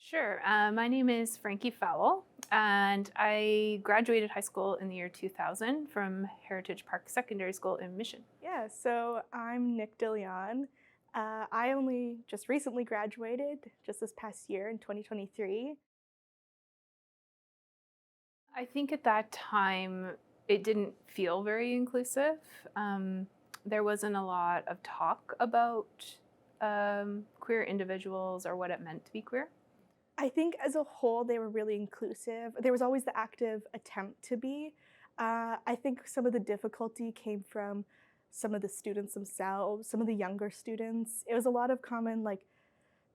Sure. My name is Frankie Fowle, and I graduated high school in the year 2000 from Heritage Park Secondary School in Mission. Yeah, so I'm Nick DeLeon. I only just recently graduated, just this past year in 2023. I think at that time it didn't feel very inclusive. Um, there wasn't a lot of talk about queer individuals or what it meant to be queer. I think as a whole, they were really inclusive. There was always the active attempt to be. I think some of the difficulty came from some of the students themselves, some of the younger students. It was a lot of common, like,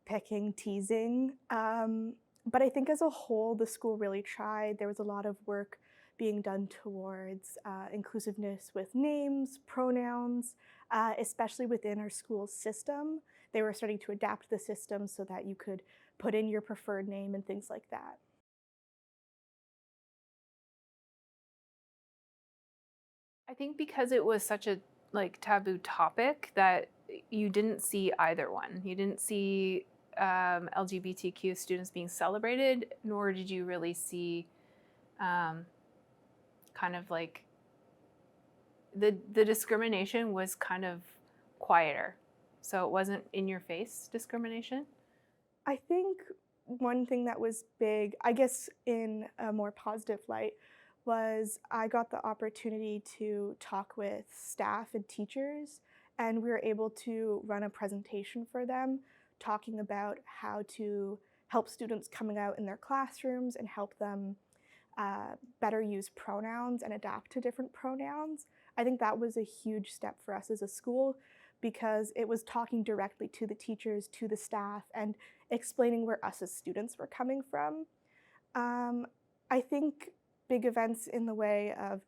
picking, teasing. But I think as a whole, the school really tried. There was a lot of work being done towards inclusiveness with names, pronouns, especially within our school system. They were starting to adapt the system so that you could put in your preferred name and things like that. I think because it was such a taboo topic that you didn't see either one. You didn't see LGBTQ students being celebrated, nor did you really see um, kind of like the discrimination was kind of quieter. So it wasn't in your face discrimination. I think one thing that was big, I guess in a more positive light, was I got the opportunity to talk with staff and teachers, and we were able to run a presentation for them talking about how to help students coming out in their classrooms and help them better use pronouns and adapt to different pronouns. I think that was a huge step for us as a school because it was talking directly to the teachers, to the staff, and explaining where us as students were coming from. Um, I think big events in the way of,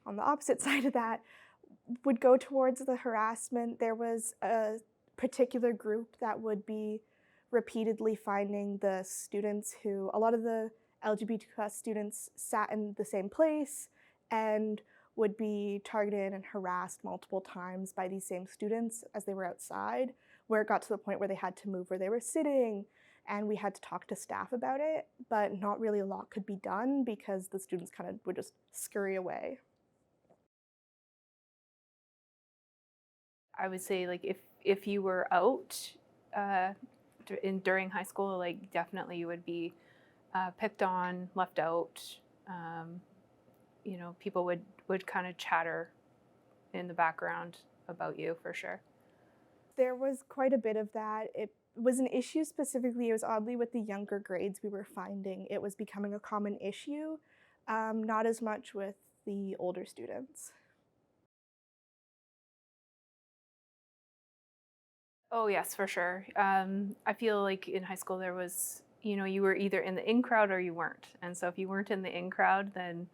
on the opposite side of that, would go towards the harassment. There was a particular group that would be repeatedly finding the students who, a lot of the LGBTQ students sat in the same place and would be targeted and harassed multiple times by these same students as they were outside, where it got to the point where they had to move where they were sitting, and we had to talk to staff about it, but not really a lot could be done because the students kind of would just scurry away. I would say like if you were out uh, during high school, like definitely you would be picked on, left out. Um, people would kind of chatter in the background about you for sure. There was quite a bit of that. It was an issue specifically, it was oddly with the younger grades we were finding. It was becoming a common issue, not as much with the older students. Oh yes, for sure. I feel like in high school there was, you were either in the in crowd or you weren't, and so if you weren't in the in crowd, then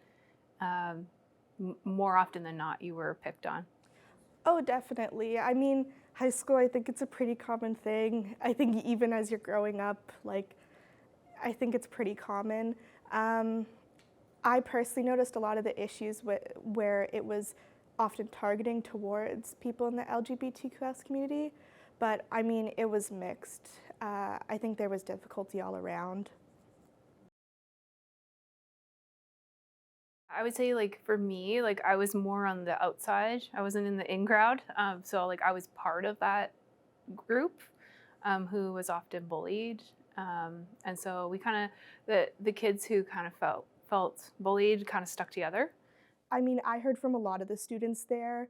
um, more often than not you were picked on. Oh, definitely. I mean, high school, I think it's a pretty common thing. I think even as you're growing up, like, I think it's pretty common. Um, I personally noticed a lot of the issues where it was often targeting towards people in the LGBTQS community, but I mean, it was mixed. I think there was difficulty all around. I would say like for me, like I was more on the outside. I wasn't in the in crowd, so like I was part of that group who was often bullied, and so we kind of the kids who kind of felt bullied kind of stuck together. I mean, I heard from a lot of the students there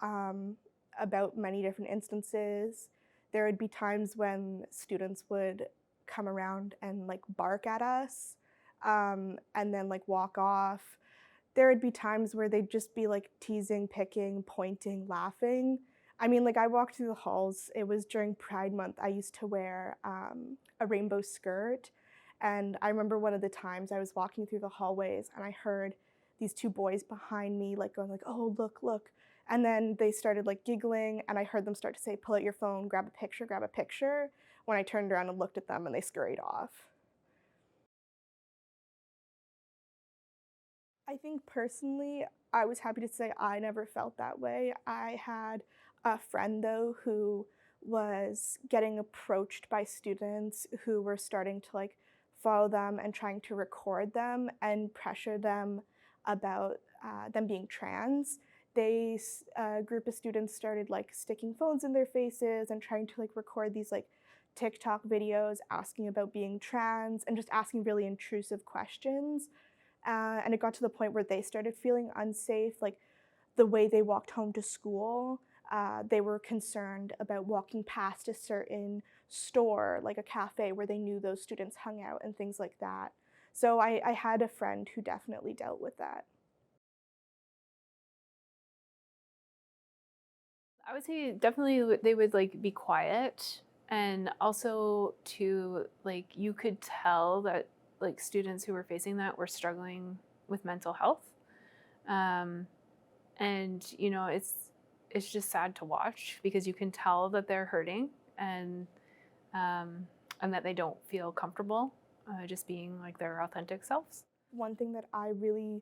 um, about many different instances. There would be times when students would come around and like bark at us and then like walk off. There would be times where they'd just be like teasing, picking, pointing, laughing. I mean, like I walked through the halls. It was during Pride Month. I used to wear a rainbow skirt. And I remember one of the times I was walking through the hallways and I heard these two boys behind me like going like, oh, look, look. And then they started like giggling and I heard them start to say, pull out your phone, grab a picture, grab a picture. When I turned around and looked at them and they scurried off. I think personally, I was happy to say I never felt that way. I had a friend though who was getting approached by students who were starting to like follow them and trying to record them and pressure them about them being trans. A group of students started like sticking phones in their faces and trying to like record these like TikTok videos asking about being trans and just asking really intrusive questions. And it got to the point where they started feeling unsafe, like the way they walked home to school. They were concerned about walking past a certain store, like a cafe where they knew those students hung out and things like that. So I had a friend who definitely dealt with that. I would say definitely they would like be quiet, and also to like you could tell that like students who were facing that were struggling with mental health. Um, and it's just sad to watch because you can tell that they're hurting, and um, and that they don't feel comfortable just being like their authentic selves. One thing that I really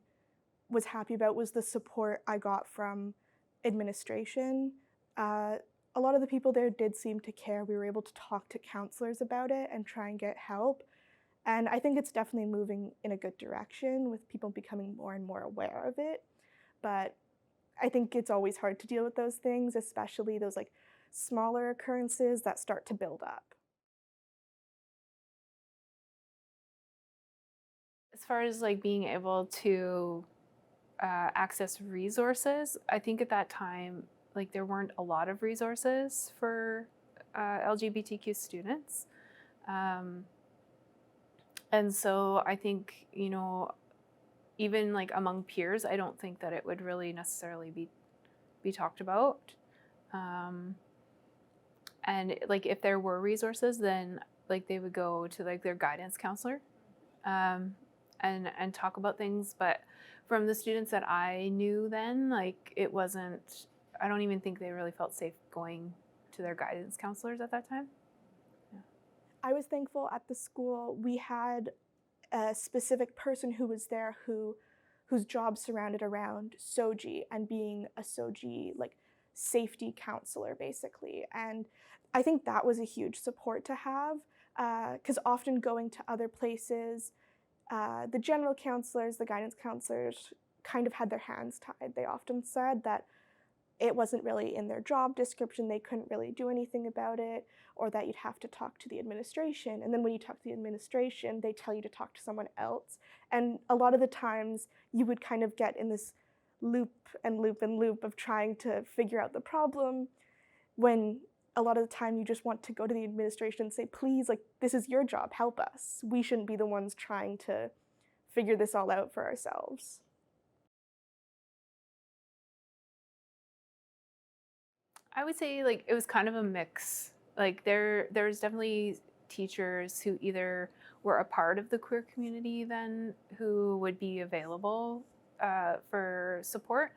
was happy about was the support I got from administration. Uh, a lot of the people there did seem to care. We were able to talk to counselors about it and try and get help. And I think it's definitely moving in a good direction with people becoming more and more aware of it. But I think it's always hard to deal with those things, especially those like smaller occurrences that start to build up. As far as like being able to access resources, I think at that time, like there weren't a lot of resources for LGBTQ students. Um, and so I think, even like among peers, I don't think that it would really necessarily be talked about. Um, and like if there were resources, then like they would go to like their guidance counselor, um, and talk about things. But from the students that I knew then, like it wasn't. I don't even think they really felt safe going to their guidance counselors at that time. Yeah. I was thankful at the school we had a specific person who was there whose job surrounded around SOGI and being a SOGI like safety counselor basically. And I think that was a huge support to have because often going to other places, the general counselors, the guidance counselors kind of had their hands tied. They often said that it wasn't really in their job description, they couldn't really do anything about it, or that you'd have to talk to the administration. And then when you talk to the administration, they tell you to talk to someone else. And a lot of the times you would kind of get in this loop and loop and loop of trying to figure out the problem when a lot of the time you just want to go to the administration and say, please, like, this is your job, help us. We shouldn't be the ones trying to figure this all out for ourselves. I would say like it was kind of a mix. Like there's definitely teachers who either were a part of the queer community then who would be available for support.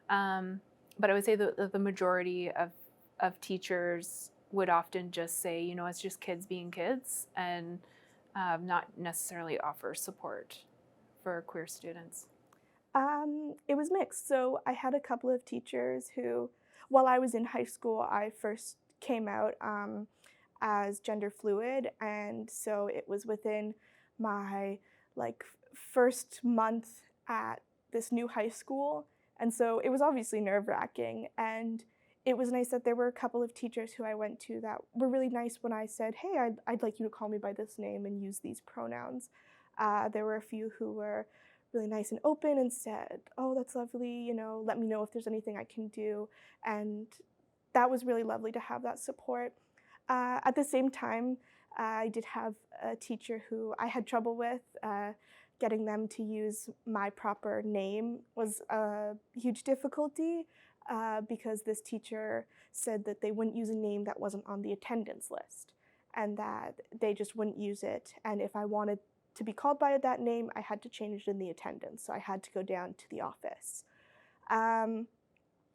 But I would say the majority of teachers would often just say, it's just kids being kids, and not necessarily offer support for queer students. It was mixed. So I had a couple of teachers who, while I was in high school, I first came out as gender fluid, and so it was within my like first month at this new high school, and so it was obviously nerve-wracking. And it was nice that there were a couple of teachers who I went to that were really nice when I said, "Hey, I'd like you to call me by this name and use these pronouns." There were a few who were really nice and open and said, "Oh, that's lovely, let me know if there's anything I can do." And that was really lovely to have that support. At the same time, I did have a teacher who I had trouble with. Getting them to use my proper name was a huge difficulty because this teacher said that they wouldn't use a name that wasn't on the attendance list and that they just wouldn't use it. And if I wanted to be called by that name, I had to change it in the attendance. So I had to go down to the office,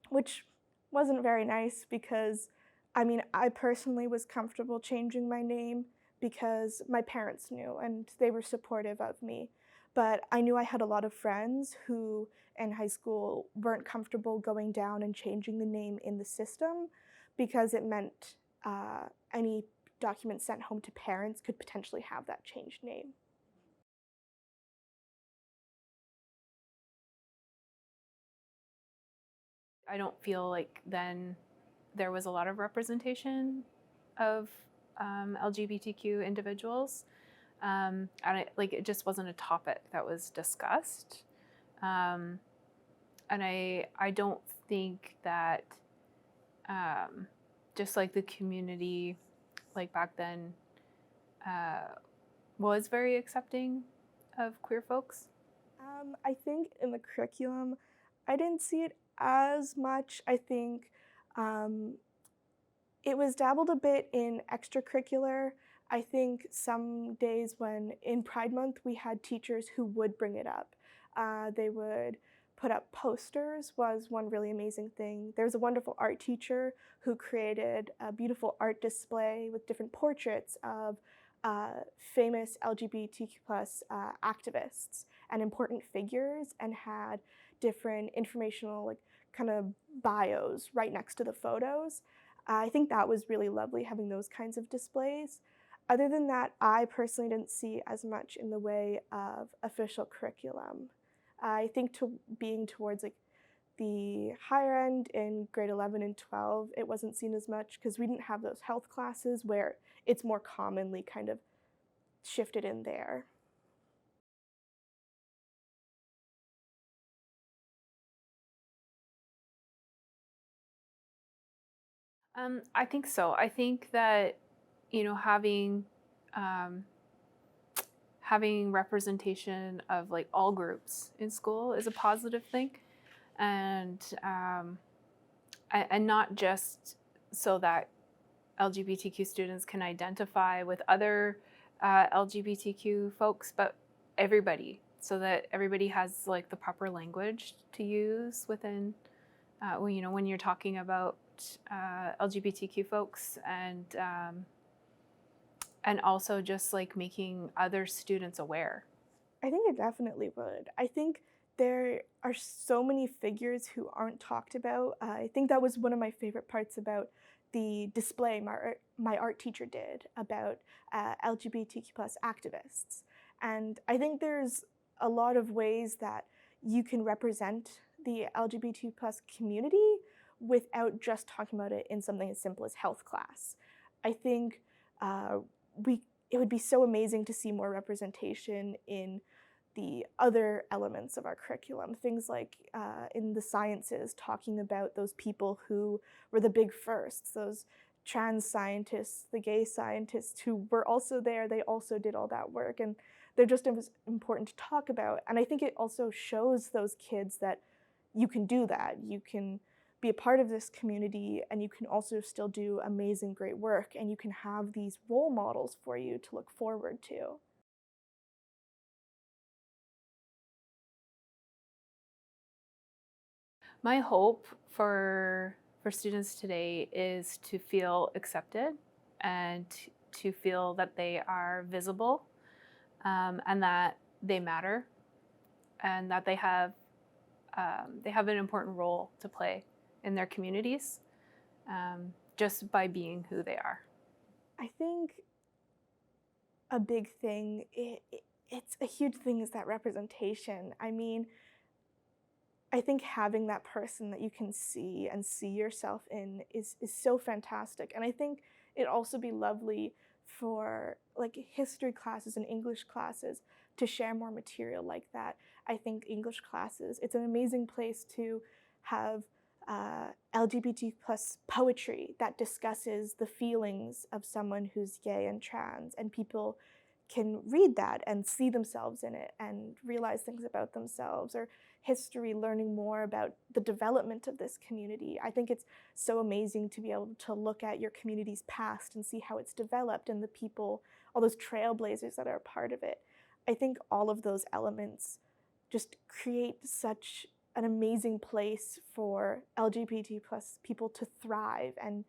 which wasn't very nice because, I mean, I personally was comfortable changing my name because my parents knew and they were supportive of me. But I knew I had a lot of friends who in high school weren't comfortable going down and changing the name in the system because it meant any documents sent home to parents could potentially have that changed name. I don't feel like then there was a lot of representation of LGBTQ individuals. And it just wasn't a topic that was discussed. And I don't think that just like the community, like back then, was very accepting of queer folks. I think in the curriculum, I didn't see it as much. I think um, it was dabbled a bit in extracurricular. I think some days when in Pride Month we had teachers who would bring it up. They would put up posters was one really amazing thing. There was a wonderful art teacher who created a beautiful art display with different portraits of famous LGBTQ plus activists and important figures, and had different informational like kind of bios right next to the photos. I think that was really lovely having those kinds of displays. Other than that, I personally didn't see as much in the way of official curriculum. I think being towards like the higher end in grade 11 and 12, it wasn't seen as much because we didn't have those health classes where it's more commonly kind of shifted in there. I think so. I think that, you know, um, having representation of like all groups in school is a positive thing, and not just so that LGBTQ students can identify with other LGBTQ folks, but everybody, so that everybody has like the proper language to use within, when, you know, when you're talking about LGBTQ folks, and also just like making other students aware. I think it definitely would. I think there are so many figures who aren't talked about. I think that was one of my favorite parts about the display my art teacher did about LGBTQ plus activists. And I think there's a lot of ways that you can represent the LGBT plus community without just talking about it in something as simple as health class. I think uh, we it would be so amazing to see more representation in the other elements of our curriculum, things like in the sciences, talking about those people who were the big firsts, those trans scientists, the gay scientists who were also there, they also did all that work, and they're just as important to talk about. And I think it also shows those kids that you can do that. You can be a part of this community, and you can also still do amazing, great work, and you can have these role models for you to look forward to. My hope for students today is to feel accepted, and to feel that they are visible, and that they matter, and that they have an important role to play in their communities, just by being who they are. I think a big thing, it's a huge thing, is that representation. I mean, I think having that person that you can see and see yourself in is so fantastic. And I think it'd also be lovely for like history classes and English classes to share more material like that. I think English classes, it's an amazing place to have LGBT plus poetry that discusses the feelings of someone who's gay and trans, and people can read that and see themselves in it and realize things about themselves, or history, learning more about the development of this community. I think it's so amazing to be able to look at your community's past and see how it's developed, and the people, all those trailblazers that are a part of it. I think all of those elements just create such an amazing place for LGBT plus people to thrive and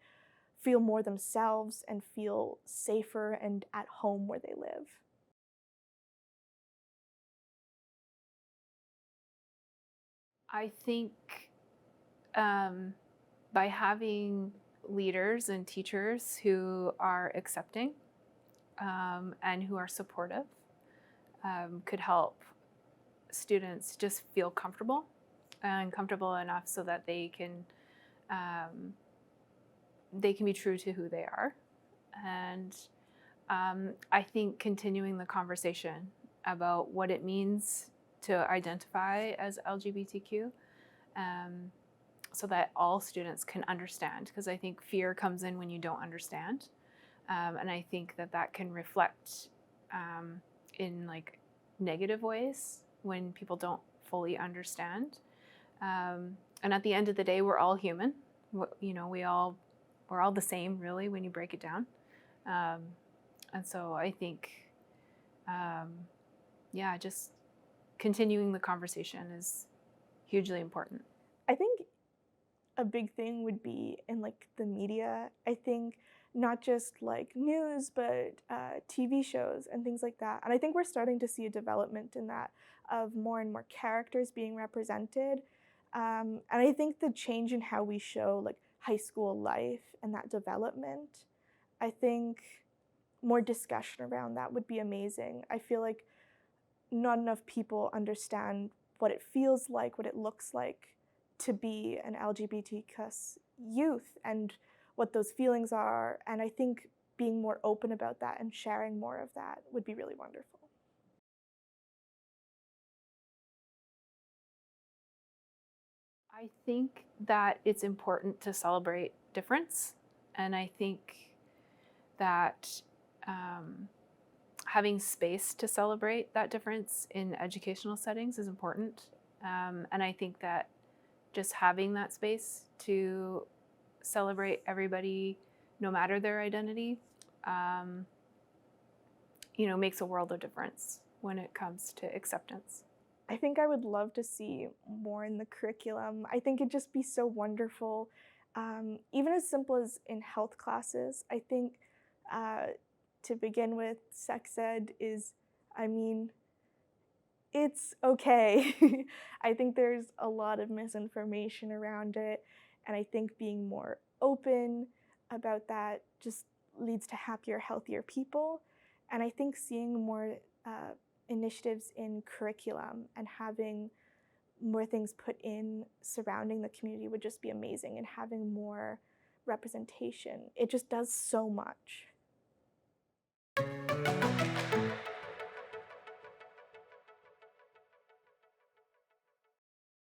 feel more themselves and feel safer and at home where they live. I think um, by having leaders and teachers who are accepting, and who are supportive, could help students just feel comfortable, and comfortable enough so that um, they can be true to who they are. And I think continuing the conversation about what it means to identify as LGBTQ, so that all students can understand, because I think fear comes in when you don't understand. And I think that can reflect in like negative ways when people don't fully understand. And at the end of the day, we're all human. We're all the same, really, when you break it down. And so I think, just continuing the conversation is hugely important. I think a big thing would be in like the media. I think not just like news, but TV shows and things like that. And I think we're starting to see a development in that of more and more characters being represented. And I think the change in how we show like high school life and that development, I think more discussion around that would be amazing. I feel like not enough people understand what it feels like, what it looks like to be an LGBTQ youth and what those feelings are. And I think being more open about that and sharing more of that would be really wonderful. I think that it's important to celebrate difference. And I think that having space to celebrate that difference in educational settings is important. And I think that just having that space to celebrate everybody, no matter their identity, makes a world of difference when it comes to acceptance. I think I would love to see more in the curriculum. I think it'd just be so wonderful. Even as simple as in health classes, I think uh, to begin with, sex ed is, I mean, it's okay. I think there's a lot of misinformation around it, and I think being more open about that just leads to happier, healthier people. And I think seeing more initiatives in curriculum and having more things put in surrounding the community would just be amazing, and having more representation. It just does so much.